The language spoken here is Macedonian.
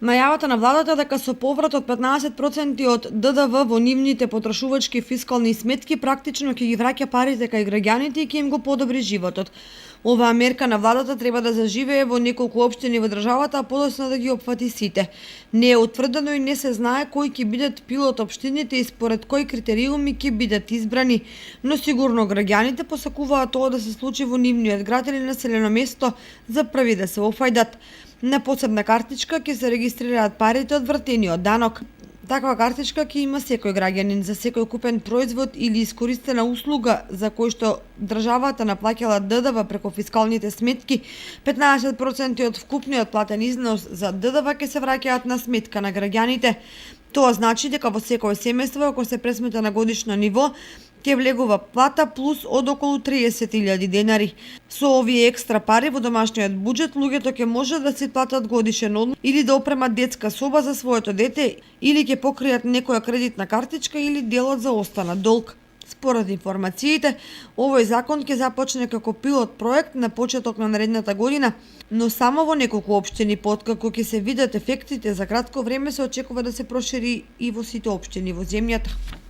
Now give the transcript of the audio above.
Најавата на владата дека со поврат од 15% од ДДВ во нивните потрошувачки фискални сметки практично ќе ги враќа парите кај граѓаните и ќе им го подобри животот. Оваа мерка на владата треба да заживее во неколку општини во државата, а подоцна да ги опфати сите. Не е утврдено и не се знае кои ќе бидат пилот општините и според кои критериуми ќе бидат избрани, но сигурно граѓаните посакуваат тоа да се случи во нивниот град или населено место за први да се офајдат. На посебна картичка ќе се регистрираат парите од вратениот данок. Таква картичка ќе има секој граѓанин за секој купен производ или искористена услуга за кој што државата наплаќала ДДВ преку фискалните сметки. 15% од вкупниот платен износ за ДДВ ќе се враќаат на сметка на граѓаните. Тоа значи дека во секој семејство, ако се пресмета на годишно ниво, ќе влегува плата плюс од околу 30.000 денари. Со овие екстра пари во домашниот буџет луѓето ќе може да си платат годишен одмор или да опремат детска соба за своето дете, или ќе покријат некоја кредитна картичка или дел од заостанат долг. Според информациите, овој закон ќе започне како пилот проект на почеток на наредната година, но само во неколку општини, откако ќе се видат ефектите за кратко време се очекува да се прошири и во сите општини во земјата.